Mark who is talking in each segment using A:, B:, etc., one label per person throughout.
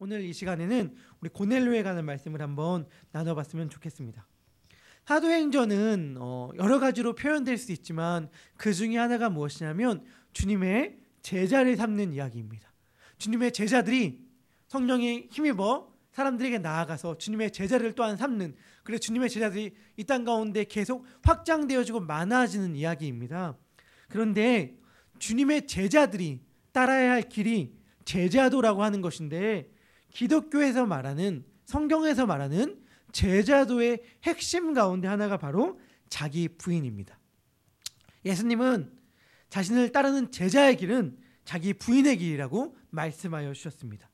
A: 오늘 이 시간에는 우리 고넬료에 관한 말씀을 한번 나눠봤으면 좋겠습니다. 사도행전은 여러 가지로 표현될 수 있지만 그 중에 하나가 무엇이냐면 주님의 제자를 삼는 이야기입니다. 주님의 제자들이 성령에 힘입어 사람들에게 나아가서 주님의 제자를 또한 삼는, 그래서 주님의 제자들이 이 땅 가운데 계속 확장되어지고 많아지는 이야기입니다. 그런데 주님의 제자들이 따라야 할 길이 제자도라고 하는 것인데, 기독교에서 말하는, 성경에서 말하는 제자도의 핵심 가운데 하나가 바로 자기 부인입니다. 예수님은 자신을 따르는 제자의 길은 자기 부인의 길이라고 말씀하여 주셨습니다.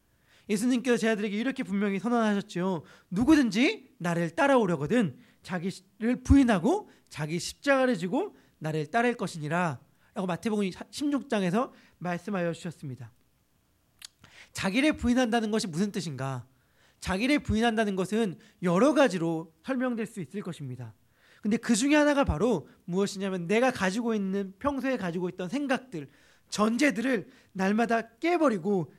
A: 예수님께서 제자들에게 이렇게 분명히 선언하셨죠. 누구든지 나를 따라오려거든 자기를 부인하고 자기 십자가를 지고 나를 따를 것이니라 라고 마태복음 16장에서 말씀하여 주셨습니다. 자기를 부인한다는 것이 무슨 뜻인가? 자기를 부인한다는 것은 여러 가지로 설명될 수 있을 것입니다. 근데 그 중에 하나가 바로 무엇이냐면 내가 가지고 있는, 평소에 가지고 있던 생각들, 전제들을 날마다 깨버리고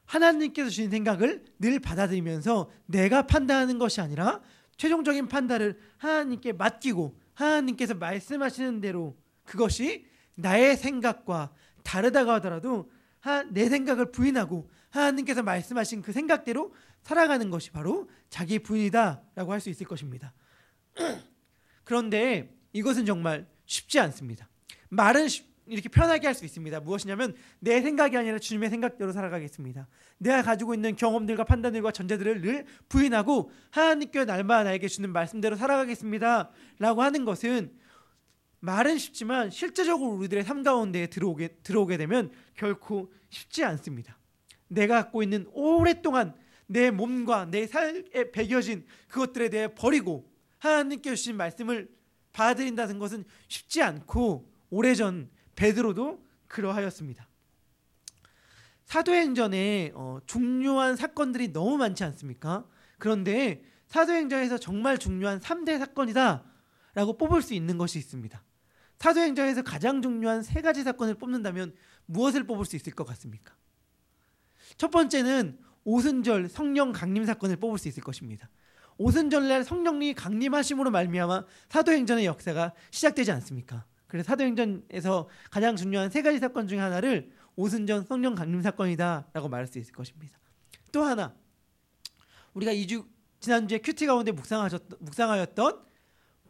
A: 하나님께서 주신 생각을 늘 받아들이면서 내가 판단하는 것이 아니라 최종적인 판단을 하나님께 맡기고 하나님께서 말씀하시는 대로, 그것이 나의 생각과 다르다고 하더라도 내 생각을 부인하고 하나님께서 말씀하신 그 생각대로 살아가는 것이 바로 자기 부인이다라고 할 수 있을 것입니다. 그런데 이것은 정말 쉽지 않습니다. 말은 이렇게 편하게 할 수 있습니다. 무엇이냐면 내 생각이 아니라 주님의 생각대로 살아가겠습니다. 내가 가지고 있는 경험들과 판단들과 전제들을 늘 부인하고 하나님께서 날마다 나에게 주는 말씀대로 살아가겠습니다 라고 하는 것은 말은 쉽지만 실제적으로 우리들의 삶 가운데에 들어오게 되면 결코 쉽지 않습니다. 내가 갖고 있는 오랫동안 내 몸과 내 삶에 배겨진 그것들에 대해 버리고 하나님께 주신 말씀을 받아들인다는 것은 쉽지 않고, 오래전 베드로도 그러하였습니다. 사도행전에 중요한 사건들이 너무 많지 않습니까? 그런데 사도행전에서 정말 중요한 3대 사건이다 라고 뽑을 수 있는 것이 있습니다. 사도행전에서 가장 중요한 3가지 사건을 뽑는다면 무엇을 뽑을 수 있을 것 같습니까? 첫 번째는 오순절 성령 강림 사건을 뽑을 수 있을 것입니다. 오순절날 성령님이 강림하심으로 말미암아 사도행전의 역사가 시작되지 않습니까? 그래서 사도행전에서 가장 중요한 3가지 사건 중에 하나를 오순절 성령 강림 사건이다 라고 말할 수 있을 것입니다. 또 하나, 우리가 지난주에 큐티 가운데 묵상하였던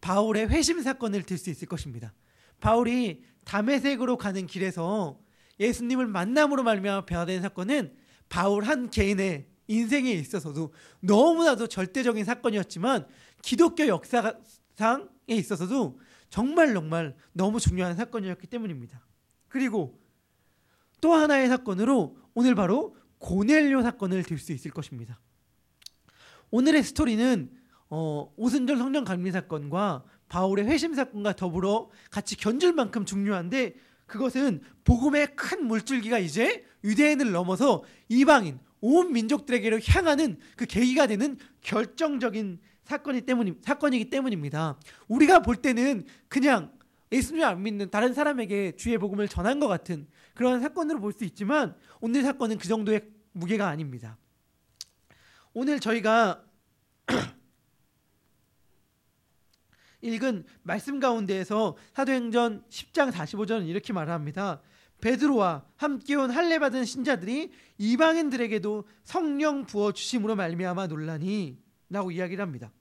A: 바울의 회심 사건을 들 수 있을 것입니다. 바울이 다메섹으로 가는 길에서 예수님을 만남으로 말미암아 변화된 사건은 바울 한 개인의 인생에 있어서도 너무나도 절대적인 사건이었지만 기독교 역사상에 있어서도 정말 너무 중요한 사건이었기 때문입니다. 그리고 또 하나의 사건으로 오늘 바로 고넬료 사건을 들 수 있을 것입니다. 오늘의 스토리는 오순절 성령 강림 사건과 바울의 회심 사건과 더불어 같이 견줄 만큼 중요한데, 그것은 복음의 큰 물줄기가 이제 유대인을 넘어서 이방인, 온 민족들에게로 향하는 그 계기가 되는 결정적인 사건이기 때문입니다. 우리가 볼 때는 그냥 예수님을 안 믿는 다른 사람에게 주의 복음을 전한 것 같은 그런 사건으로 볼 수 있지만, 오늘 사건은 그 정도의 무게가 아닙니다. 오늘 저희가 읽은 말씀 가운데에서 사도행전 10장 45절은 이렇게 말합니다. 베드로와 함께 온 할례 받은 신자들이 이방인들에게도 성령 부어주심으로 말미암아 놀라니 라고 이야기를 합니다.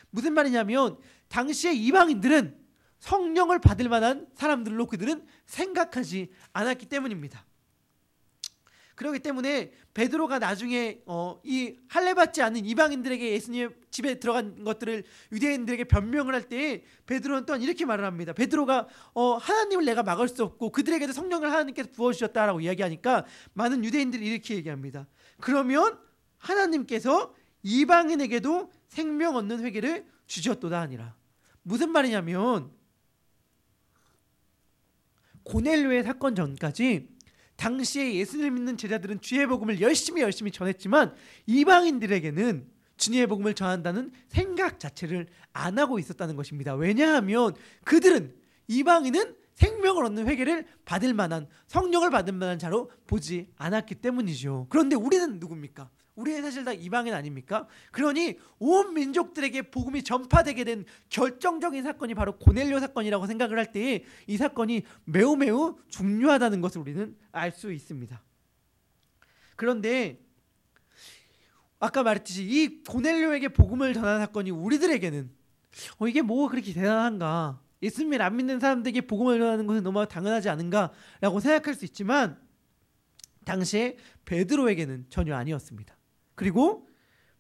A: 무슨 말이냐면 당시의 이방인들은 성령을 받을 만한 사람들로 그들은 생각하지 않았기 때문입니다. 그렇기 때문에 베드로가 나중에 이 할례 받지 않은 이방인들에게 예수님의 집에 들어간 것들을 유대인들에게 변명을 할 때 베드로는 또한 이렇게 말을 합니다. 베드로가 하나님을 내가 막을 수 없고 그들에게도 성령을 하나님께서 부어주셨다라고 이야기하니까 많은 유대인들이 이렇게 얘기합니다. 그러면 하나님께서 이방인에게도 생명 얻는 회개를 주셨도다 하니라. 무슨 말이냐면 고넬료의 사건 전까지 당시에 예수님을 믿는 제자들은 주의 복음을 열심히 전했지만 이방인들에게는 주님의 복음을 전한다는 생각 자체를 안 하고 있었다는 것입니다. 왜냐하면 그들은, 이방인은 생명을 얻는 회개를 받을 만한, 성령을 받을 만한 자로 보지 않았기 때문이죠. 그런데 우리는 누굽니까? 우리는 사실 다 이방인 아닙니까? 그러니 온 민족들에게 복음이 전파되게 된 결정적인 사건이 바로 고넬료 사건이라고 생각을 할 때 이 사건이 매우 매우 중요하다는 것을 우리는 알 수 있습니다. 그런데 아까 말했듯이 이 고넬료에게 복음을 전한 사건이 우리들에게는 이게 뭐가 그렇게 대단한가? 예수님을 안 믿는 사람들에게 복음을 전하는 것은 너무 당연하지 않은가라고 생각할 수 있지만 당시에 베드로에게는 전혀 아니었습니다. 그리고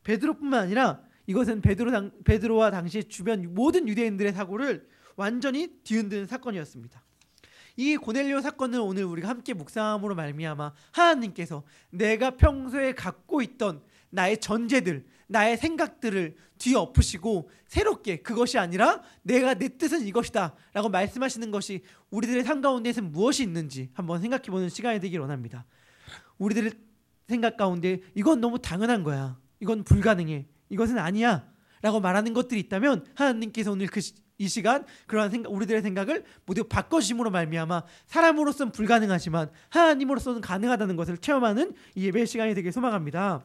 A: 베드로뿐만 아니라 이것은 베드로와 당시 주변 모든 유대인들의 사고를 완전히 뒤흔드는 사건이었습니다. 이 고넬료 사건을 오늘 우리가 함께 묵상함으로 말미암아 하나님께서 내가 평소에 갖고 있던 나의 전제들, 나의 생각들을 뒤엎으시고 새롭게 그것이 아니라 내가 내 뜻은 이것이다 라고 말씀하시는 것이 우리들의 삶 가운데에서 무엇이 있는지 한번 생각해보는 시간이 되길 원합니다. 우리들의 생각 가운데 이건 너무 당연한 거야, 이건 불가능해, 이것은 아니야 라고 말하는 것들이 있다면 하나님께서 오늘 이 시간 그러한 우리들의 생각을 모두 바꿔주심으로 말미암아 사람으로서는 불가능하지만 하나님으로서는 가능하다는 것을 체험하는 이 예배 시간이 되길 소망합니다.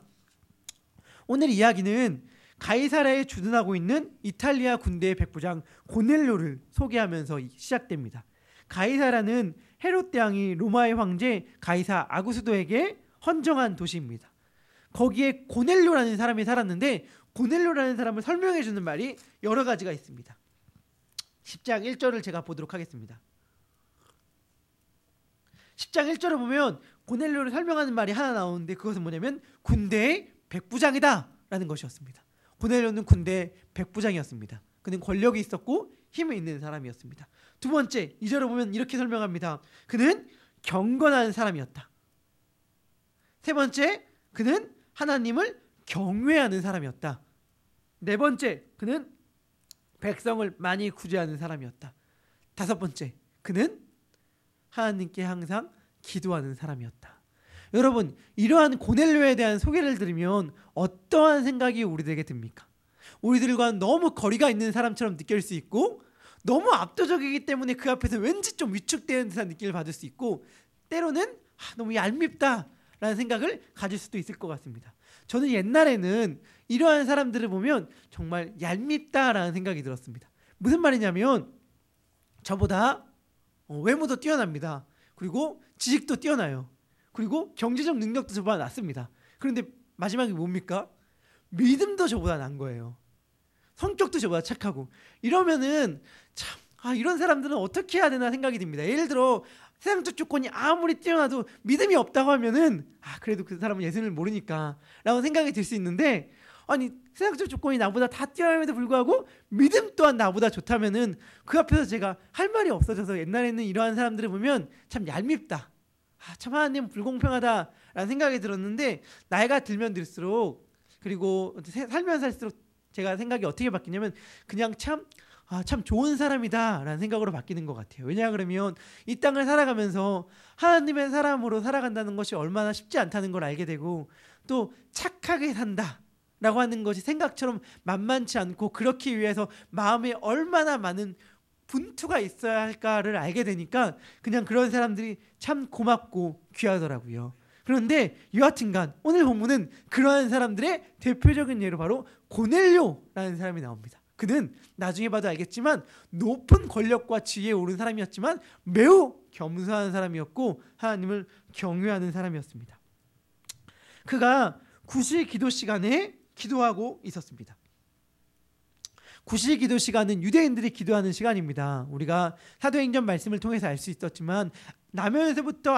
A: 오늘 이야기는 가이사랴에 주둔하고 있는 이탈리아 군대의 백부장 고넬료를 소개하면서 시작됩니다. 가이사랴는 헤롯 왕이 로마의 황제 가이사 아구스도에게 헌정한 도시입니다. 거기에 고넬료라는 사람이 살았는데 고넬료라는 사람을 설명해 주는 말이 여러 가지가 있습니다. 10장 1절을 제가 보도록 하겠습니다. 10장 1절을 보면 고넬료를 설명하는 말이 하나 나오는데 그것은 뭐냐면 군대의 백부장이다 라는 것이었습니다. 고넬료는 군대의 백부장이었습니다. 그는 권력이 있었고 힘이 있는 사람이었습니다. 두 번째 2절을 보면 이렇게 설명합니다. 그는 경건한 사람이었다. 세 번째, 그는 하나님을 경외하는 사람이었다. 네 번째, 그는 백성을 많이 구제하는 사람이었다. 다섯 번째, 그는 하나님께 항상 기도하는 사람이었다. 여러분, 이러한 고넬료에 대한 소개를 들으면 어떠한 생각이 우리들에게 듭니까? 우리들과 너무 거리가 있는 사람처럼 느낄 수 있고 너무 압도적이기 때문에 그 앞에서 왠지 좀 위축되는 듯한 느낌을 받을 수 있고 때로는 너무 얄밉다라는 생각을 가질 수도 있을 것 같습니다. 저는 옛날에는 이러한 사람들을 보면 정말 얄밉다라는 생각이 들었습니다. 무슨 말이냐면 저보다 외모도 뛰어납니다. 그리고 지식도 뛰어나요. 그리고 경제적 능력도 저보다 낫습니다. 그런데 마지막에 뭡니까? 믿음도 저보다 난 거예요. 성격도 저보다 착하고. 이러면은 참 이런 사람들은 어떻게 해야 되나 생각이 듭니다. 예를 들어 세상적 조건이 아무리 뛰어나도 믿음이 없다고 하면은 그래도 그 사람은 예수님을 모르니까 라고 생각이 들 수 있는데 아니 세상적 조건이 나보다 다 뛰어남에도 불구하고 믿음 또한 나보다 좋다면은 그 앞에서 제가 할 말이 없어져서 옛날에는 이러한 사람들을 보면 참 얄밉다, 참 하나님 불공평하다라는 생각이 들었는데 나이가 들면 들수록 그리고 살면 살수록 제가 생각이 어떻게 바뀌냐면 그냥 참 좋은 사람이다 라는 생각으로 바뀌는 것 같아요. 왜냐 그러면 이 땅을 살아가면서 하나님의 사람으로 살아간다는 것이 얼마나 쉽지 않다는 걸 알게 되고 또 착하게 산다 라고 하는 것이 생각처럼 만만치 않고 그렇기 위해서 마음에 얼마나 많은 분투가 있어야 할까를 알게 되니까 그냥 그런 사람들이 참 고맙고 귀하더라고요. 그런데 여하튼간 오늘 본문은 그러한 사람들의 대표적인 예로 바로 고넬료라는 사람이 나옵니다. 그는 나중에 봐도 알겠지만 높은 권력과 지위에 오른 사람이었지만 매우 겸손한 사람이었고 하나님을 경외하는 사람이었습니다. 그가 구실 기도 시간에 기도하고 있었습니다. 구실 기도 시간은 유대인들이 기도하는 시간입니다. 우리가 사도행전 말씀을 통해서 알 수 있었지만 나면에서부터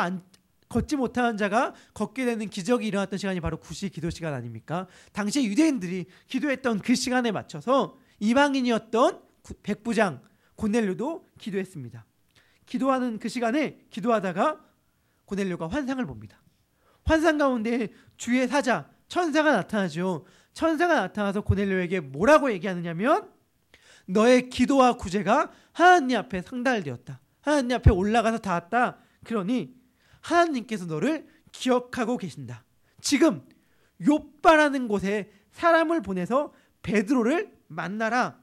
A: 걷지 못하는 자가 걷게 되는 기적이 일어났던 시간이 바로 구실 기도 시간 아닙니까? 당시 유대인들이 기도했던 그 시간에 맞춰서 이방인이었던 백부장 고넬료도 기도했습니다. 기도하는 그 시간에 기도하다가 고넬료가 환상을 봅니다. 환상 가운데 주의 사자 천사가 나타나죠. 천사가 나타나서 고넬료에게 뭐라고 얘기하느냐면 너의 기도와 구제가 하나님 앞에 상달되었다. 하나님 앞에 올라가서 닿았다. 그러니 하나님께서 너를 기억하고 계신다. 지금 욥바라는 곳에 사람을 보내서 베드로를 만나라.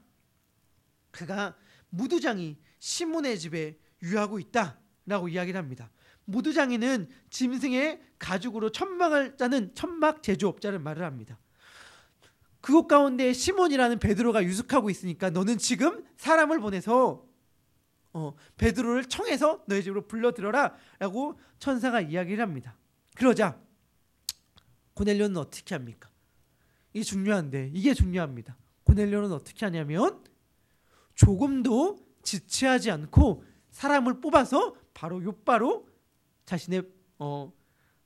A: 그가 무두장이 시몬의 집에 유하고 있다 라고 이야기를 합니다. 무두장이는 짐승의 가죽으로 천막을 짜는 천막 제조업자를 말을 합니다. 그곳 가운데 시몬이라는 베드로가 유숙하고 있으니까 너는 지금 사람을 보내서 베드로를 청해서 너희 집으로 불러들여라 라고 천사가 이야기를 합니다. 그러자 고넬료는 어떻게 합니까? 이게 중요한데, 이게 중요합니다. 고넬료는 어떻게 하냐면 조금도 지체하지 않고 사람을 뽑아서 바로 욥바로 자신의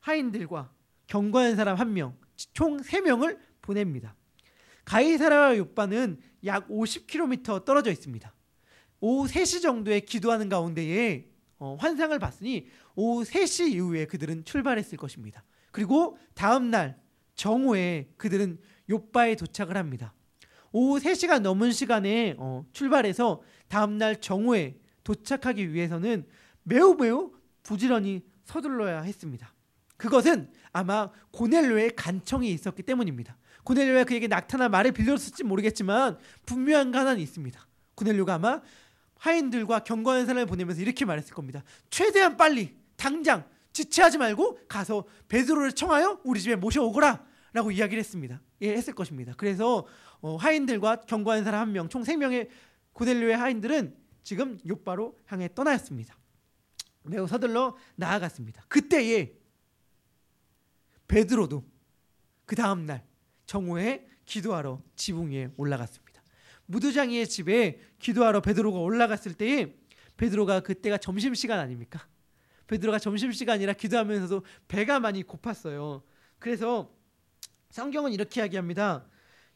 A: 하인들과 경고하는 사람 1명, 총 3명을 보냅니다. 가이사랴와 욥바는 약 50km 떨어져 있습니다. 오후 3시 정도에 기도하는 가운데에 환상을 봤으니 오후 3시 이후에 그들은 출발했을 것입니다. 그리고 다음 날 정오에 그들은 욥바에 도착을 합니다. 오후 3시가 넘은 시간에 출발해서 다음 날 정오에 도착하기 위해서는 매우 부지런히 서둘러야 했습니다. 그것은 아마 고넬료의 간청이 있었기 때문입니다. 고넬료가 그에게 낙타나 말을 빌렸을지 모르겠지만 분명한 거 하나는 있습니다. 고넬료가 아마 하인들과 경고하는 사람을 보내면서 이렇게 말했을 겁니다. 최대한 빨리 당장 지체하지 말고 가서 베드로를 청하여 우리 집에 모셔오거라 라고 이야기를 했을 것입니다. 그래서 하인들과 경고하는 사람 1명, 총 3명의 고넬료의 하인들은 지금 욥바로 향해 떠나였습니다. 매우 서둘러 나아갔습니다. 그때에 베드로도 그 다음 날 정오에 기도하러 지붕 위에 올라갔습니다. 무두장이의 집에 기도하러 베드로가 올라갔을 때에 베드로가 그때가 점심시간 아닙니까? 베드로가 점심시간이라 기도하면서도 배가 많이 고팠어요. 그래서 성경은 이렇게 이야기합니다.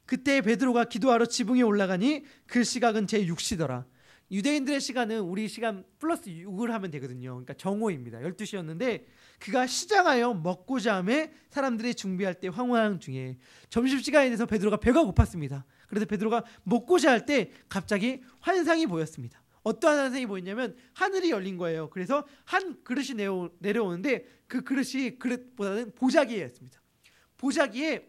A: 그때 베드로가 기도하러 지붕에 올라가니 그 시각은 제6시더라. 유대인들의 시간은 우리 시간 플러스 6을 하면 되거든요. 그러니까 정오입니다. 12시였는데 그가 시장하여 먹고자 하며 사람들이 준비할 때 황홀한 중에 점심시간이 돼서 베드로가 배가 고팠습니다. 그래서 베드로가 먹고자 할 때 갑자기 환상이 보였습니다. 어떠한 환상이 보였냐면 하늘이 열린 거예요. 그래서 한 그릇이 내려오는데 그 그릇이 그릇보다는 보자기였습니다. 보자기에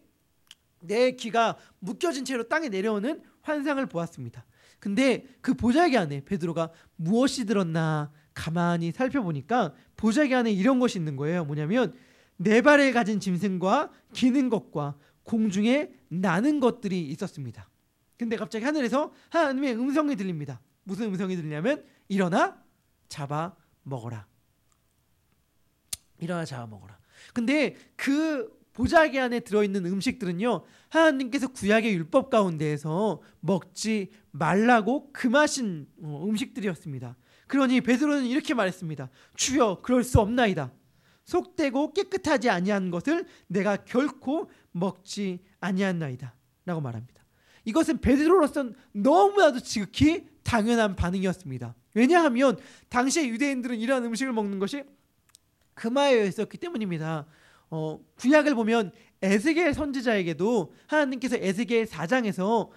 A: 내 귀가 묶여진 채로 땅에 내려오는 환상을 보았습니다. 근데 그 보자기 안에 베드로가 무엇이 들었나 가만히 살펴보니까 보자기 안에 이런 것이 있는 거예요. 뭐냐면 4발을 가진 짐승과 기는 것과 공중에 나는 것들이 있었습니다. 근데 갑자기 하늘에서 하나님의 음성이 들립니다. 무슨 음성이 들리냐면 일어나 잡아 먹어라. 일어나 잡아 먹어라. 근데 그 보자기 안에 들어있는 음식들은요, 하나님께서 구약의 율법 가운데에서 먹지 말라고 금하신 음식들이었습니다. 그러니 베드로는 이렇게 말했습니다. 주여, 그럴 수 없나이다. 속되고 깨끗하지 아니한 것을 내가 결코 먹지 아니하나이다 라고 말합니다. 이것은 베드로로서는 너무나도 지극히 당연한 반응이었습니다. 왜냐하면 당시의 유대인들은 이러한 음식을 먹는 것이 금하여 있었기 때문입니다. 구약을 보면 에스겔 선지자에게도 하나님께서 에스겔 4장에서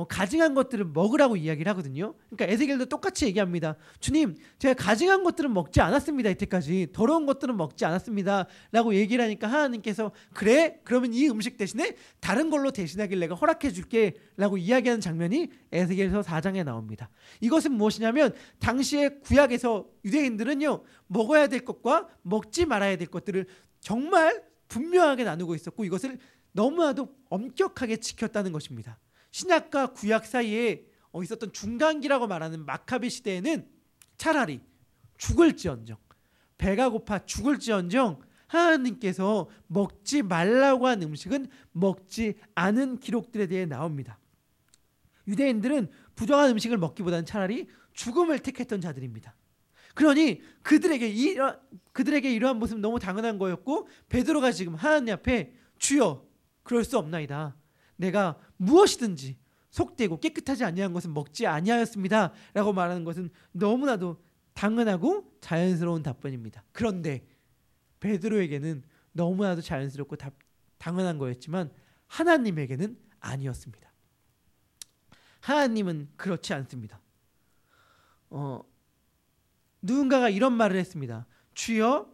A: 가증한 것들을 먹으라고 이야기를 하거든요. 그러니까 에스겔도 똑같이 얘기합니다. 주님, 제가 가증한 것들은 먹지 않았습니다. 이때까지 더러운 것들은 먹지 않았습니다 라고 얘기를 하니까 하나님께서 그래? 그러면 이 음식 대신에 다른 걸로 대신하길 내가 허락해 줄게 라고 이야기하는 장면이 에스겔서 4장에 나옵니다. 이것은 무엇이냐면 당시의 구약에서 유대인들은요, 먹어야 될 것과 먹지 말아야 될 것들을 정말 분명하게 나누고 있었고 이것을 너무나도 엄격하게 지켰다는 것입니다. 신약과 구약 사이에 있었던 중간기라고 말하는 마카비 시대에는 차라리 죽을지언정, 배가 고파 죽을지언정 하나님께서 먹지 말라고 한 음식은 먹지 않은 기록들에 대해 나옵니다. 유대인들은 부정한 음식을 먹기보다는 차라리 죽음을 택했던 자들입니다. 그러니 그들에게 이러한 모습은 너무 당연한 거였고 베드로가 지금 하나님 앞에 주여, 그럴 수 없나이다. 내가 무엇이든지 속되고 깨끗하지 아니한 것은 먹지 아니하였습니다 라고 말하는 것은 너무나도 당연하고 자연스러운 답변입니다. 그런데 베드로에게는 너무나도 자연스럽고 당연한 거였지만 하나님에게는 아니었습니다. 하나님은 그렇지 않습니다. 누군가가 이런 말을 했습니다. 주여,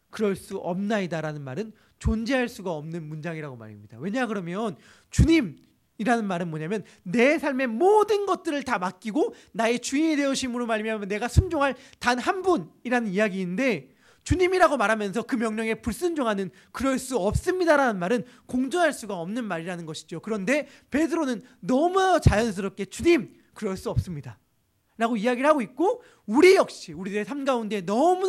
A: 그럴 수 없나이다라는 말은 존재할 수가 없는 문장이라고 말입니다. 왜냐 그러면 주님이라는 말은 뭐냐면 내 삶의 모든 것들을 다 맡기고 나의 주인이 되어심으로 말미암아 내가 순종할 단 한 분이라는 이야기인데 주님이라고 말하면서 그 명령에 불순종하는 그럴 수 없습니다라는 말은 공존할 수가 없는 말이라는 것이죠. 그런데 베드로는 너무 자연스럽게 주님 그럴 수 없습니다 라고 이야기를 하고 있고, 우리 역시 우리들의 삶 가운데 너무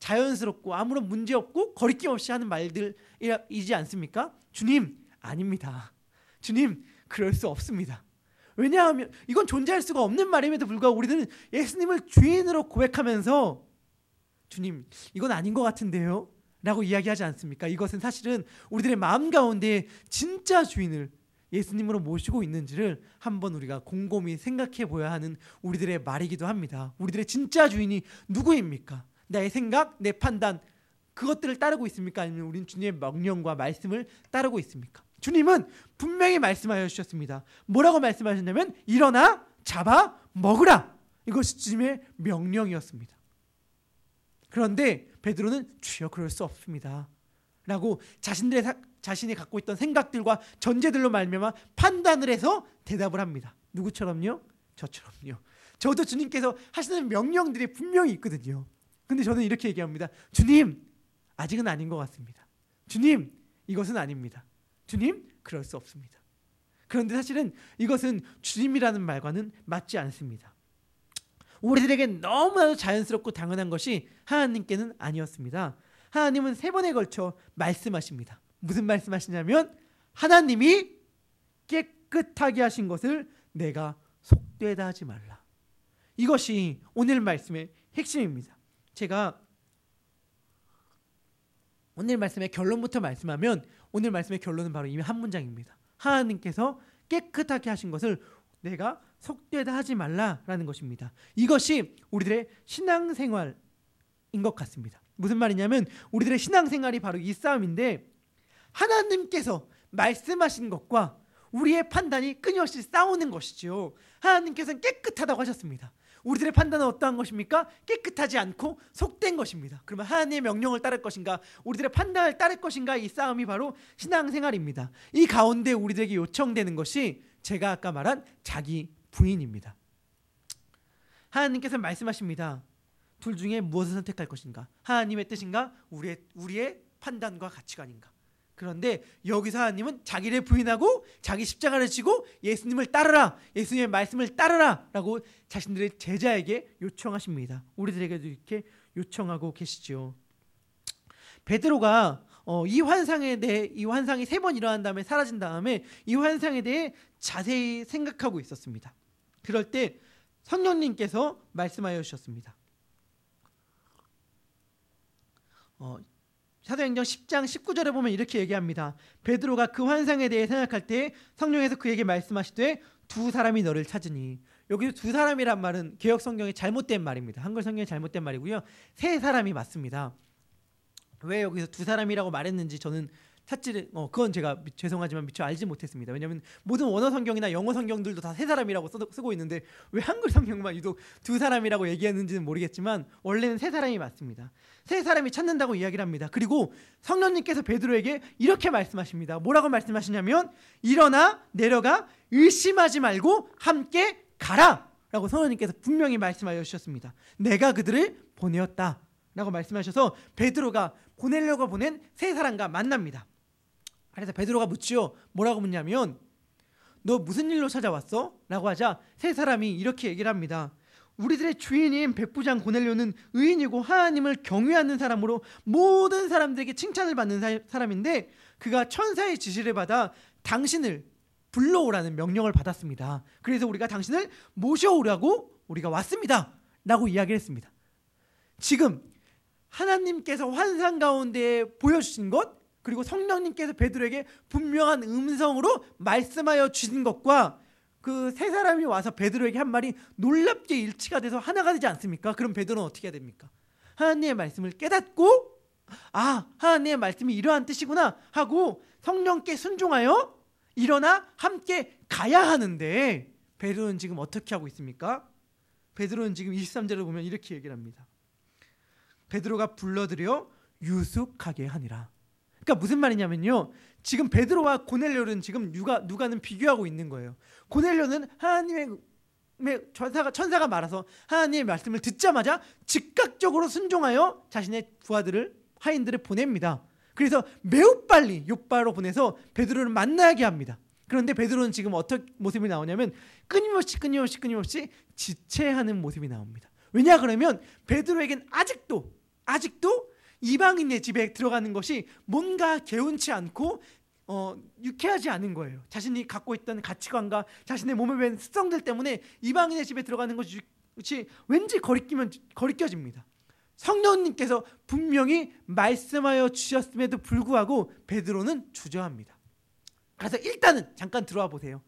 A: 자연스럽고 아무런 문제 없고 거리낌 없이 하는 말들이지 않습니까? 주님 아닙니다. 주님 그럴 수 없습니다. 왜냐하면 이건 존재할 수가 없는 말임에도 불구하고 우리들은 예수님을 주인으로 고백하면서 주님 이건 아닌 것 같은데요 라고 이야기하지 않습니까? 이것은 사실은 우리들의 마음 가운데 진짜 주인을 예수님으로 모시고 있는지를 한번 우리가 곰곰이 생각해 보아야 하는 우리들의 말이기도 합니다. 우리들의 진짜 주인이 누구입니까? 나의 생각, 내 판단 그것들을 따르고 있습니까? 아니면 우리는 주님의 명령과 말씀을 따르고 있습니까? 주님은 분명히 말씀하여 주셨습니다. 뭐라고 말씀하셨냐면 일어나 잡아 먹으라. 이것이 주님의 명령이었습니다. 그런데 베드로는 주여 그럴 수 없습니다 라고 자신이 갖고 있던 생각들과 전제들로 말미암아 판단을 해서 대답을 합니다. 누구처럼요? 저처럼요. 저도 주님께서 하시는 명령들이 분명히 있거든요. 근데 저는 이렇게 얘기합니다. 주님 아직은 아닌 것 같습니다. 주님 이것은 아닙니다. 주님 그럴 수 없습니다. 그런데 사실은 이것은 주님이라는 말과는 맞지 않습니다. 우리들에게 너무나도 자연스럽고 당연한 것이 하나님께는 아니었습니다. 하나님은 3번에 걸쳐 말씀하십니다. 무슨 말씀하시냐면 하나님이 깨끗하게 하신 것을 내가 속되다 하지 말라. 이것이 오늘 말씀의 핵심입니다. 제가 오늘 말씀의 결론부터 말씀하면 오늘 말씀의 결론은 바로 이미 한 문장입니다. 하나님께서 깨끗하게 하신 것을 내가 속되다 하지 말라라는 것입니다. 이것이 우리들의 신앙생활인 것 같습니다. 무슨 말이냐면 우리들의 신앙생활이 바로 이 싸움인데, 하나님께서 말씀하신 것과 우리의 판단이 끊임없이 싸우는 것이죠. 하나님께서는 깨끗하다고 하셨습니다. 우리들의 판단은 어떠한 것입니까? 깨끗하지 않고 속된 것입니다. 그러면 하나님의 명령을 따를 것인가, 우리들의 판단을 따를 것인가, 이 싸움이 바로 신앙생활입니다. 이 가운데 우리들에게 요청되는 것이 제가 아까 말한 자기 부인입니다. 하나님께서 말씀하십니다. 둘 중에 무엇을 선택할 것인가? 하나님의 뜻인가? 우리의 판단과 가치관인가? 그런데 여기서 하나님은 자기를 부인하고 자기 십자가를 지고 예수님을 따르라, 예수님의 말씀을 따르라 라고 자신들의 제자에게 요청하십니다. 우리들에게도 이렇게 요청하고 계시죠. 베드로가 이 환상이 3번 일어난 다음에 사라진 다음에 이 환상에 대해 자세히 생각하고 있었습니다. 그럴 때 성령님께서 말씀하여 주셨습니다. 사도행전 10장 19절에 보면 이렇게 얘기합니다. 베드로가 그 환상에 대해 생각할 때 성령에서 그에게 말씀하시되 2 사람이 너를 찾으니, 여기서 2 사람이란 말은 개역 성경에 잘못된 말입니다. 한글 성경에 잘못된 말이고요. 3 사람이 맞습니다. 왜 여기서 2 사람이라고 말했는지 저는 그건 제가 죄송하지만 미처 알지 못했습니다. 왜냐하면 모든 원어 성경이나 영어 성경들도 다 3 사람이라고 쓰고 있는데 왜 한글 성경만 유독 2 사람이라고 얘기했는지는 모르겠지만 원래는 3 사람이 맞습니다. 3 사람이 찾는다고 이야기를 합니다. 그리고 성령님께서 베드로에게 이렇게 말씀하십니다. 뭐라고 말씀하시냐면 일어나 내려가 의심하지 말고 함께 가라 라고 성령님께서 분명히 말씀하여 주셨습니다. 내가 그들을 보내었다 라고 말씀하셔서 베드로가 보내려고 보낸 3 사람과 만납니다. 그래서 베드로가 묻지요. 뭐라고 묻냐면 너 무슨 일로 찾아왔어? 라고 하자 3 사람이 이렇게 얘기를 합니다. 우리들의 주인인 백부장 고넬료는 의인이고 하나님을 경외하는 사람으로 모든 사람들에게 칭찬을 받는 사람인데 그가 천사의 지시를 받아 당신을 불러오라는 명령을 받았습니다. 그래서 우리가 당신을 모셔오라고 우리가 왔습니다 라고 이야기를 했습니다. 지금 하나님께서 환상 가운데 보여주신 것, 그리고 성령님께서 베드로에게 분명한 음성으로 말씀하여 주신 것과 그 3 사람이 와서 베드로에게 한 말이 놀랍게 일치가 돼서 하나가 되지 않습니까? 그럼 베드로는 어떻게 해야 됩니까? 하나님의 말씀을 깨닫고 하나님의 말씀이 이러한 뜻이구나 하고 성령께 순종하여 일어나 함께 가야 하는데 베드로는 지금 어떻게 하고 있습니까? 베드로는 지금 23절을 보면 이렇게 얘기를 합니다. 베드로가 불러들여 유숙하게 하니라. 그러니까 무슨 말이냐면요, 지금 베드로와 고넬료는 지금 누가는 비교하고 있는 거예요. 고넬료는 하나님의 천사가 말아서 하나님의 말씀을 듣자마자 즉각적으로 순종하여 자신의 부하들을 하인들을 보냅니다. 그래서 매우 빨리 욥바로 보내서 베드로를 만나게 합니다. 그런데 베드로는 지금 어떤 모습이 나오냐면 끊임없이 지체하는 모습이 나옵니다. 왜냐 그러면 베드로에겐 아직도 이방인의 집에 들어가는 것이 뭔가 개운치 않고 유쾌하지 않은 거예요. 자신이 갖고 있던 가치관과 자신의 몸에 밴 습성들 때문에 이방인의 집에 들어가는 것이 왠지 거리껴집니다. 성령님께서 분명히 말씀하여 주셨음에도 불구하고 베드로는 주저합니다. 그래서 일단은 잠깐 들어와 보세요.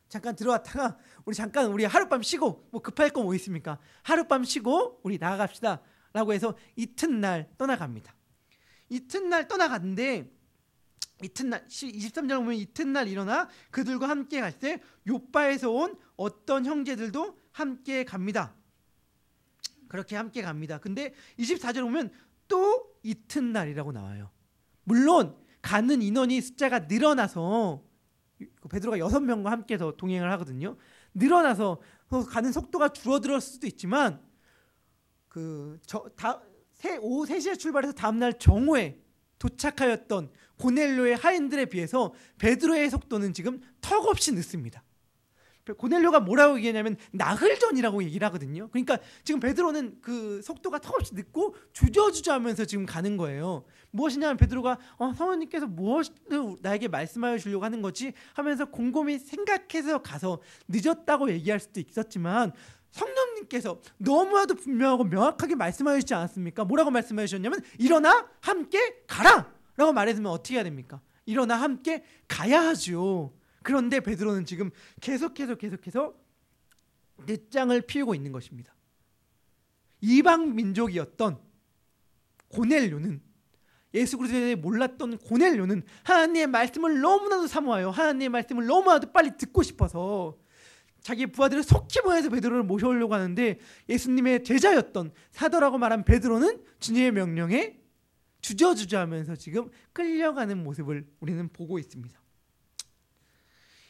A: 잠깐 들어왔다가 우리 하룻밤 쉬고 뭐 급할 거 뭐 있습니까? 하룻밤 쉬고 우리 나아갑시다 라고 해서 이튿날 떠나갑니다. 이튿날 떠나갔는데 23절 보면 이튿날 일어나 그들과 함께 갈 때 욥바에서 온 어떤 형제들도 함께 갑니다. 그렇게 함께 갑니다. 근데 24절 보면 또 이튿날이라고 나와요. 물론 가는 인원이 숫자가 늘어나서 베드로가 6명과 함께 더 동행을 하거든요. 늘어나서 가는 속도가 줄어들었을 수도 있지만 오후 3시에 출발해서 다음날 정오에 도착하였던 고넬료의 하인들에 비해서 베드로의 속도는 지금 턱없이 늦습니다. 고넬료가 뭐라고 얘기하냐면 나흘전이라고 얘기를 하거든요. 그러니까 지금 베드로는 그 속도가 턱없이 늦고 주저주저하면서 지금 가는 거예요. 무엇이냐면 베드로가 성령님께서 무엇을 나에게 말씀하여 주려고 하는 거지 하면서 곰곰이 생각해서 가서 늦었다고 얘기할 수도 있었지만 성령님께서 너무나도 분명하고 명확하게 말씀하여 주지 않았습니까? 뭐라고 말씀하여 주셨냐면 일어나 함께 가라 라고 말해주면 어떻게 해야 됩니까? 일어나 함께 가야 하죠. 그런데 베드로는 지금 계속해서 늦장을 피우고 있는 것입니다. 이방 민족이었던 고넬료는, 예수 그리스도에 몰랐던 고넬료는 하나님의 말씀을 너무나도 사모하여 하나님의 말씀을 너무나도 빨리 듣고 싶어서 자기 부하들을 속히 보내서 베드로를 모셔오려고 하는데 예수님의 제자였던 사도라고 말한 베드로는 주님의 명령에 주저주저하면서 지금 끌려가는 모습을 우리는 보고 있습니다.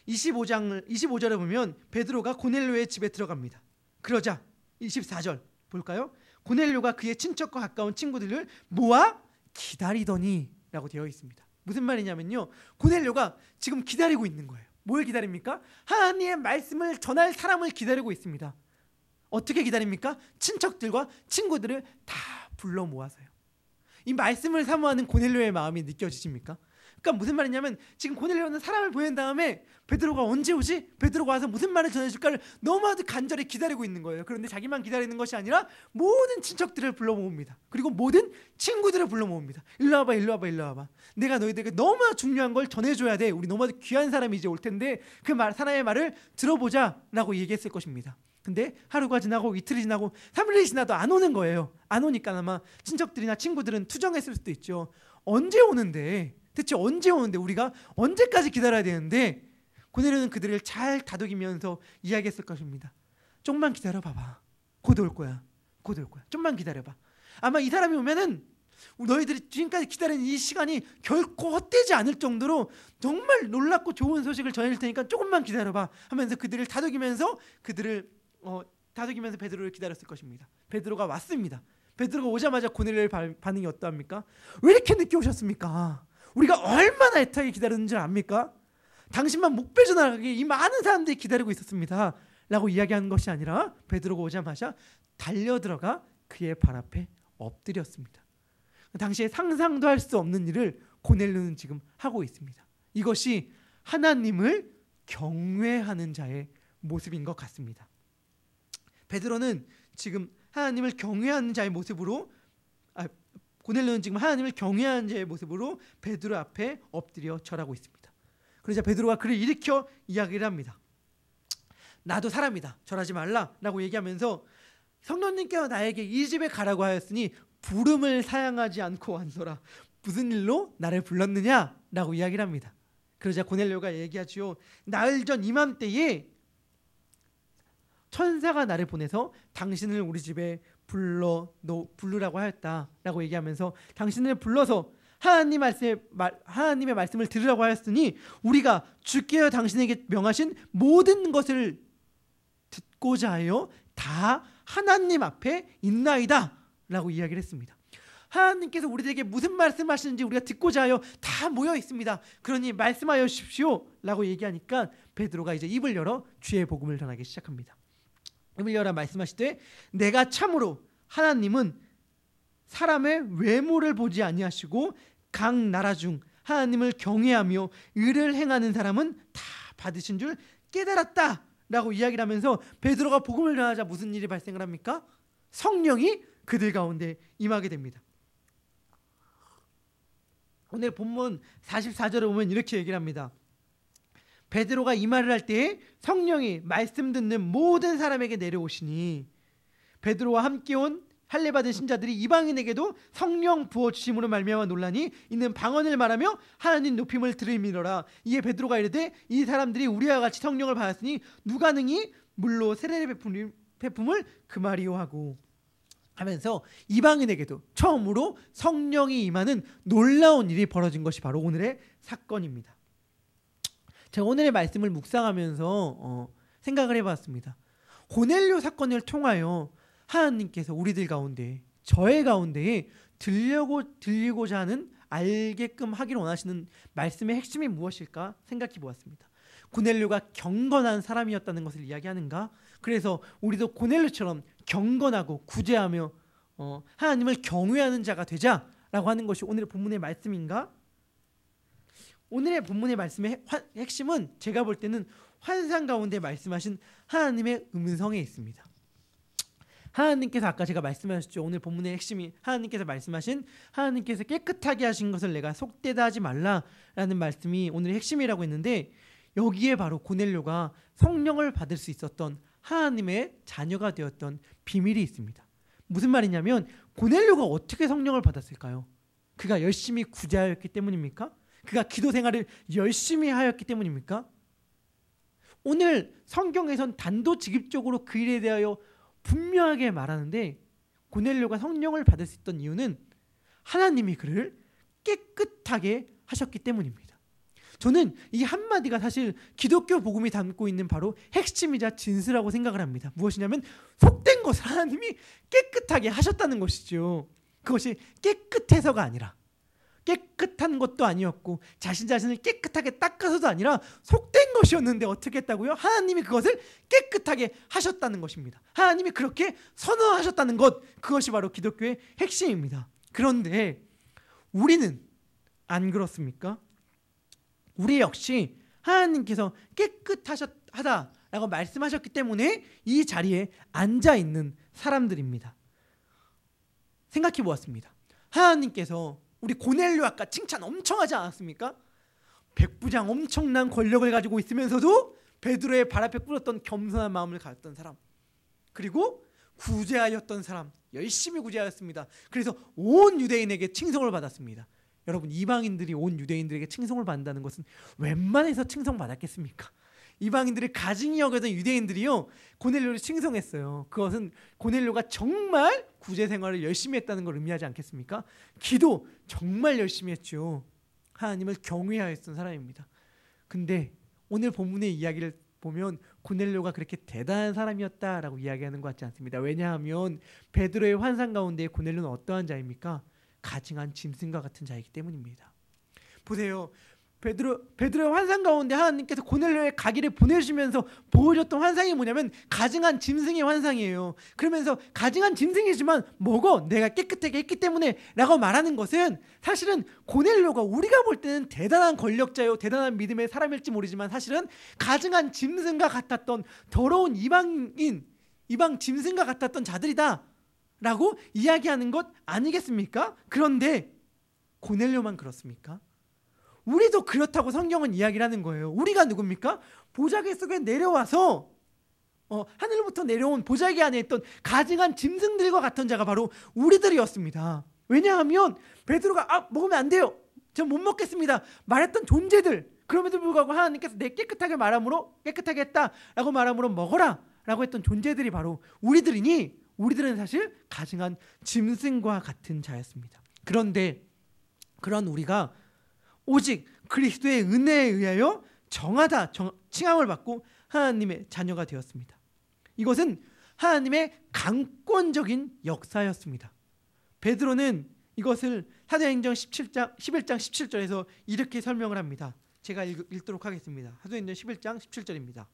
A: 25절에 보면 베드로가 고넬료의 집에 들어갑니다. 그러자 24절 볼까요? 고넬료가 그의 친척과 가까운 친구들을 모아 기다리더니 라고 되어 있습니다. 무슨 말이냐면요, 고넬료가 지금 기다리고 있는 거예요. 뭘 기다립니까? 하나님의 말씀을 전할 사람을 기다리고 있습니다. 어떻게 기다립니까? 친척들과 친구들을 다 불러 모아서요. 이 말씀을 사모하는 고넬료의 마음이 느껴지십니까? 그러니까 무슨 말이냐면 지금 고넬료는 사람을 보낸 다음에 베드로가 언제 오지? 베드로가 와서 무슨 말을 전해줄까를 너무나도 간절히 기다리고 있는 거예요. 그런데 자기만 기다리는 것이 아니라 모든 친척들을 불러 모읍니다. 그리고 모든 친구들을 불러 모읍니다. 일로 와봐. 내가 너희들에게 너무나 중요한 걸 전해줘야 돼. 우리 너무나도 귀한 사람이 이제 올 텐데 그 사람의 말을 들어보자 라고 얘기했을 것입니다. 근데 하루가 지나고 이틀이 지나고 3일이 지나도 안 오는 거예요. 안 오니까 아마 친척들이나 친구들은 투정했을 수도 있죠. 언제 오는데? 대체 언제 오는데? 우리가 언제까지 기다려야 되는데? 고넬료는 그들을 잘 다독이면서 이야기했을 것입니다. 좀만 기다려봐봐. 곧 올 거야. 좀만 기다려봐. 아마 이 사람이 오면은 너희들이 지금까지 기다린 이 시간이 결코 헛되지 않을 정도로 정말 놀랍고 좋은 소식을 전해줄 테니까 조금만 기다려봐 하면서 그들을 다독이면서 베드로를 기다렸을 것입니다. 베드로가 왔습니다. 베드로가 오자마자 고넬료의 반응이 어떠합니까? 왜 이렇게 늦게 오셨습니까? 우리가 얼마나 애타게 기다렸는지 압니까? 당신만 못 빼져나가게 이 많은 사람들이 기다리고 있었습니다 라고 이야기하는 것이 아니라 베드로가 오자마자 달려들어가 그의 발 앞에 엎드렸습니다. 당시에 상상도 할 수 없는 일을 고넬료는 지금 하고 있습니다. 이것이 하나님을 경외하는 자의 모습인 것 같습니다. 베드로는 지금 하나님을 경외하는 자의 모습으로 고넬료는 지금 하나님을 경외하는 자의 모습으로 베드로 앞에 엎드려 절하고 있습니다. 그러자 베드로가 그를 일으켜 이야기를 합니다. 나도 사람이다. 절하지 말라라고 얘기하면서 성령님께서 나에게 이 집에 가라고 하였으니 부름을 사양하지 않고 왔노라. 무슨 일로 나를 불렀느냐라고 이야기를 합니다. 그러자 고넬료가 얘기하지요. 나흘 전 이맘때에 천사가 나를 보내서 당신을 우리 집에 부르라고 하였다라고 얘기하면서 당신을 불러서 하나님의 말씀을 들으라고 하였으니 우리가 주께서 당신에게 명하신 모든 것을 듣고자 하여 다 하나님 앞에 있나이다 라고 이야기를 했습니다. 하나님께서 우리들에게 무슨 말씀하시는지 우리가 듣고자 하여 다 모여 있습니다. 그러니 말씀하여 주십시오 라고 얘기하니까 베드로가 이제 입을 열어 주의 복음을 전하기 시작합니다. 입을 열어 말씀하시되 내가 참으로 하나님은 사람의 외모를 보지 아니하시고 각 나라 중 하나님을 경외하며 의를 행하는 사람은 다 받으신 줄 깨달았다 라고 이야기를 하면서 베드로가 복음을 전하자 무슨 일이 발생을 합니까? 성령이 그들 가운데 임하게 됩니다. 오늘 본문 44절에 보면 이렇게 얘기를 합니다. 베드로가 이 말을 할 때에 성령이 말씀 듣는 모든 사람에게 내려오시니 베드로와 함께 온 할례 받은 신자들이 이방인에게도 성령 부어 주심으로 말미암아 논란이 있는 방언을 말하며 하나님 높임을 들으미러라. 이에 베드로가 이르되 이 사람들이 우리와 같이 성령을 받았으니 누가 능히 물로 세례를 베품을 금하리요 하고 하면서 이방인에게도 처음으로 성령이 임하는 놀라운 일이 벌어진 것이 바로 오늘의 사건입니다. 제가 오늘의 말씀을 묵상하면서 생각을 해봤습니다. 고넬료 사건을 통하여 하나님께서 우리들 가운데 저의 가운데에 들리고자 하는 알게끔 하기를 원하시는 말씀의 핵심이 무엇일까 생각해 보았습니다. 고넬료가 경건한 사람이었다는 것을 이야기하는가? 그래서 우리도 고넬료처럼 경건하고 구제하며 하나님을 경외하는 자가 되자라고 하는 것이 오늘의 본문의 말씀인가? 오늘의 본문의 말씀의 핵심은 제가 볼 때는 환상 가운데 말씀하신 하나님의 음성에 있습니다. 하나님께서 아까 제가 말씀하셨죠. 오늘 본문의 핵심이 하나님께서 말씀하신 하나님께서 깨끗하게 하신 것을 내가 속되다 하지 말라라는 말씀이 오늘의 핵심이라고 했는데 여기에 바로 고넬료가 성령을 받을 수 있었던 하나님의 자녀가 되었던 비밀이 있습니다. 무슨 말이냐면 고넬료가 어떻게 성령을 받았을까요? 그가 열심히 구제하였기 때문입니까? 그가 기도 생활을 열심히 하였기 때문입니까? 오늘 성경에선 단도직입적으로 그 일에 대하여 분명하게 말하는데 고넬료가 성령을 받을 수 있던 이유는 하나님이 그를 깨끗하게 하셨기 때문입니다. 저는 이 한마디가 사실 기독교 복음이 담고 있는 바로 핵심이자 진수라고 생각을 합니다. 무엇이냐면 속된 것을 하나님이 깨끗하게 하셨다는 것이죠. 그것이 깨끗해서가 아니라 깨끗한 것도 아니었고 자신 자신을 깨끗하게 닦아서도 아니라 속된 것이었는데 어떻게 했다고요? 하나님이 그것을 깨끗하게 하셨다는 것입니다. 하나님이 그렇게 선언하셨다는 것, 그것이 바로 기독교의 핵심입니다. 그런데 우리는 안 그렇습니까? 우리 역시 하나님께서 깨끗하다라고 말씀하셨기 때문에 이 자리에 앉아있는 사람들입니다. 생각해 보았습니다. 하나님께서 우리 고넬료 아까 칭찬 엄청 하지 않았습니까? 백부장 엄청난 권력을 가지고 있으면서도 베드로의 발 앞에 꿇었던 겸손한 마음을 가졌던 사람, 그리고 구제하였던 사람, 열심히 구제하였습니다. 그래서 온 유대인에게 칭송을 받았습니다. 여러분, 이방인들이 온 유대인들에게 칭송을 받는다는 것은 웬만해서 칭송받았겠습니까? 이방인들을 가증히 여기던 유대인들이요 고넬료를 칭송했어요. 그것은 고넬료가 정말 구제 생활을 열심히 했다는 걸 의미하지 않겠습니까? 기도 정말 열심히 했죠. 하나님을 경외하였던 사람입니다. 근데 오늘 본문의 이야기를 보면 고넬료가 그렇게 대단한 사람이었다라고 이야기하는 것 같지 않습니다. 왜냐하면 베드로의 환상 가운데 고넬료는 어떠한 자입니까? 가증한 짐승과 같은 자이기 때문입니다. 보세요. 베드로의 환상 가운데 하나님께서 고넬료의 가기를 보내주시면서 보여줬던 환상이 뭐냐면 가증한 짐승의 환상이에요. 그러면서 가증한 짐승이지만 먹어 내가 깨끗하게 했기 때문에 라고 말하는 것은 사실은 고넬료가 우리가 볼 때는 대단한 권력자요 대단한 믿음의 사람일지 모르지만 사실은 가증한 짐승과 같았던 더러운 이방 짐승과 같았던 자들이다 라고 이야기하는 것 아니겠습니까? 그런데 고넬료만 그렇습니까? 우리도 그렇다고 성경은 이야기를 하는 거예요. 우리가 누굽니까? 보자기 속에 내려와서 하늘로부터 내려온 보자기 안에 있던 가증한 짐승들과 같은 자가 바로 우리들이었습니다. 왜냐하면 베드로가 먹으면 안 돼요, 전 못 먹겠습니다 말했던 존재들, 그럼에도 불구하고 하나님께서 내 깨끗하게 했다라고 말함으로 먹어라 라고 했던 존재들이 바로 우리들이니 우리들은 사실 가증한 짐승과 같은 자였습니다. 그런데 그런 우리가 오직 그리스도의 은혜에 의하여 칭함을 받고 하나님의 자녀가 되었습니다. 이것은 하나님의 강권적인 역사였습니다. 베드로는 이것을 사도행전 11장 17절에서 이렇게 설명을 합니다. 제가 읽도록 하겠습니다. 사도행전 11장 17절입니다.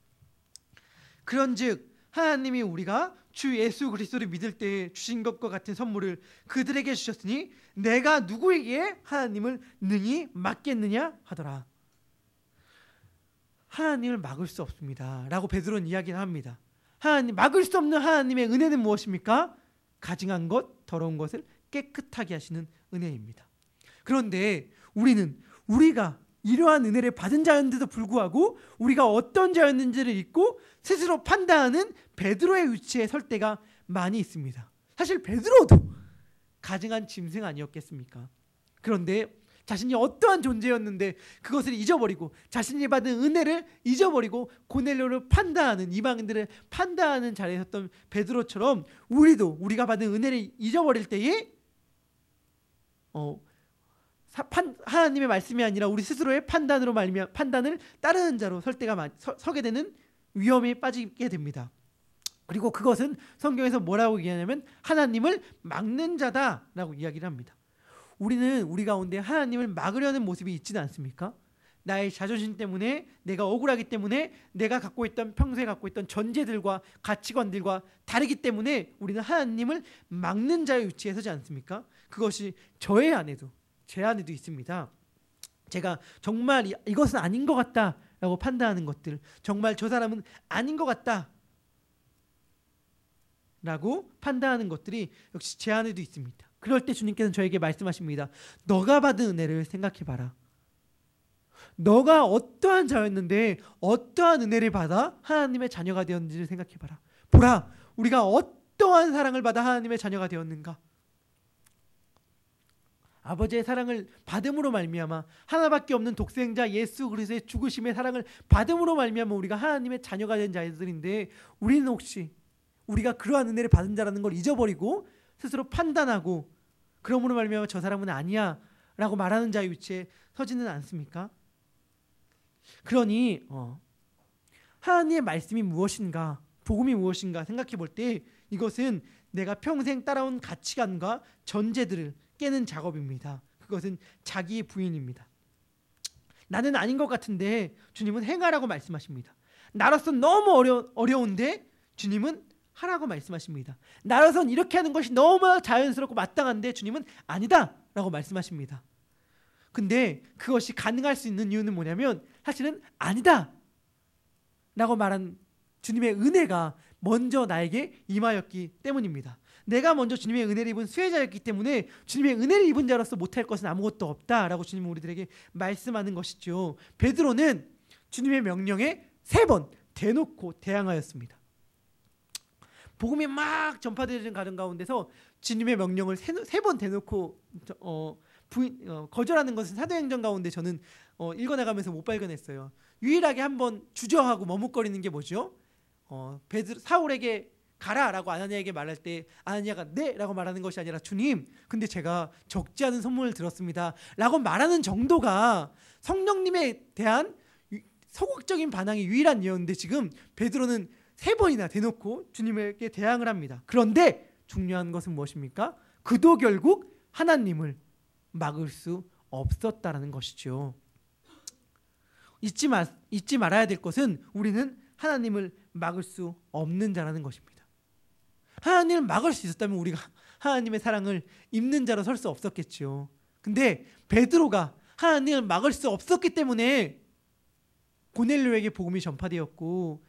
A: 그런즉 하나님이 우리가 주 예수 그리스도를 믿을 때 주신 것과 같은 선물을 그들에게 주셨으니 내가 누구에게 하나님을 능히 막겠느냐 하더라. 하나님을 막을 수 없습니다 라고 베드로는 이야기를 합니다. 하나님, 막을 수 없는 하나님의 은혜는 무엇입니까? 가증한 것, 더러운 것을 깨끗하게 하시는 은혜입니다. 그런데 우리가 이러한 은혜를 받은 자였는데도 불구하고 우리가 어떤 자였는지를 잊고 스스로 판단하는 베드로의 위치에 설 때가 많이 있습니다. 사실 베드로도 가증한 짐승 아니었겠습니까? 그런데 자신이 어떠한 존재였는데 그것을 잊어버리고 자신이 받은 은혜를 잊어버리고 고넬료를 판단하는, 이방인들을 판단하는 자리에 섰던 베드로처럼 우리가 받은 은혜를 잊어버릴 때에 하나님의 말씀이 아니라 우리 스스로의 판단으로 말미암아 판단을 따르는 자로 설 때가 서게 되는 위험에 빠지게 됩니다. 그리고 그것은 성경에서 뭐라고 얘기하냐면 하나님을 막는 자다라고 이야기를 합니다. 우리 가운데 하나님을 막으려는 모습이 있지는 않습니까? 나의 자존심 때문에, 내가 억울하기 때문에, 내가 평소에 갖고 있던 전제들과 가치관들과 다르기 때문에 우리는 하나님을 막는 자의 위치에 서지 않습니까? 그것이 제 안에도 있습니다. 제가 정말 이것은 아닌 것 같다라고 판단하는 것들, 정말 저 사람은 아닌 것 같다라고 판단하는 것들이 역시 제 안에도 있습니다. 그럴 때 주님께서는 저에게 말씀하십니다. 너가 받은 은혜를 생각해봐라. 너가 어떠한 자였는데 어떠한 은혜를 받아 하나님의 자녀가 되었는지를 생각해봐라. 보라, 우리가 어떠한 사랑을 받아 하나님의 자녀가 되었는가. 아버지의 사랑을 받음으로 말미암아, 하나밖에 없는 독생자 예수 그리스도의 죽으심의 사랑을 받음으로 말미암아 우리가 하나님의 자녀가 된 자들인데, 우리는 혹시 우리가 그러한 은혜를 받은 자라는 걸 잊어버리고 스스로 판단하고 그러므로 말미암아 저 사람은 아니야 라고 말하는 자의 위치에 서지는 않습니까? 그러니 하나님의 말씀이 무엇인가, 복음이 무엇인가 생각해 볼 때 이것은 내가 평생 따라온 가치관과 전제들을 깨는 작업입니다. 그것은 자기의 부인입니다. 나는 아닌 것 같은데 주님은 행하라고 말씀하십니다. 나로서 너무 어려운데 주님은 하라고 말씀하십니다. 나로선 이렇게 하는 것이 너무 자연스럽고 마땅한데 주님은 아니다 라고 말씀하십니다. 근데 그것이 가능할 수 있는 이유는 뭐냐면 사실은 아니다 라고 말한 주님의 은혜가 먼저 나에게 임하였기 때문입니다. 내가 먼저 주님의 은혜를 입은 수혜자였기 때문에 주님의 은혜를 입은 자로서 못할 것은 아무것도 없다라고 주님은 우리들에게 말씀하는 것이죠. 베드로는 주님의 명령에 3번 대놓고 대항하였습니다. 복음이 막 전파되는 가는 가운데서 주님의 명령을 3번 대놓고 거절하는 것은 사도행전 가운데 저는 읽어나가면서 못 발견했어요. 유일하게 한번 주저하고 머뭇거리는 게 뭐죠? 사울에게 가라라고 아나니아에게 말할 때 아나니아가 네 라고 말하는 것이 아니라 주님, 근데 제가 적지 않은 선물을 들었습니다 라고 말하는 정도가 성령님에 대한 소극적인 반항이 유일한 예였는데, 지금 베드로는 3번이나 대놓고 주님에게 대항을 합니다. 그런데 중요한 것은 무엇입니까? 그도 결국 하나님을 막을 수 없었다라는 것이죠. 잊지 말아야 될 것은 우리는 하나님을 막을 수 없는 자라는 것입니다. 하나님을 막을 수 있었다면 우리가 하나님의 사랑을 입는 자로 설 수 없었겠죠. 근데 베드로가 하나님을 막을 수 없었기 때문에 고넬료에게 복음이 전파되었고,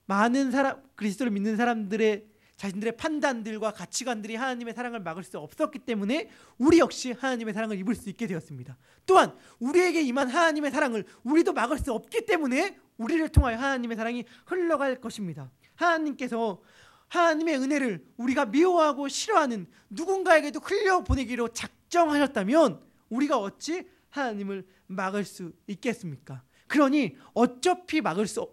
A: 많은 그리스도를 믿는 사람들의 자신들의 판단들과 가치관들이 하나님의 사랑을 막을 수 없었기 때문에 우리 역시 하나님의 사랑을 입을 수 있게 되었습니다. 또한 우리에게 임한 하나님의 사랑을 우리도 막을 수 없기 때문에 우리를 통하여 하나님의 사랑이 흘러갈 것입니다. 하나님께서 하나님의 은혜를 우리가 미워하고 싫어하는 누군가에게도 흘려보내기로 작정하셨다면 우리가 어찌 하나님을 막을 수 있겠습니까? 그러니 어차피 막을 수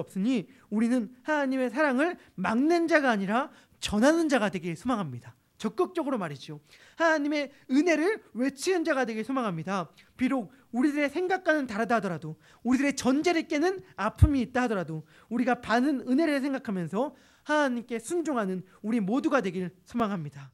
A: 없으니 우리는 하나님의 사랑을 막는 자가 아니라 전하는 자가 되길 소망합니다. 적극적으로 말이죠. 하나님의 은혜를 외치는 자가 되길 소망합니다. 비록 우리들의 생각과는 다르다 하더라도, 우리들의 전제를 깨는 아픔이 있다 하더라도 우리가 받은 은혜를 생각하면서 하나님께 순종하는 우리 모두가 되길 소망합니다.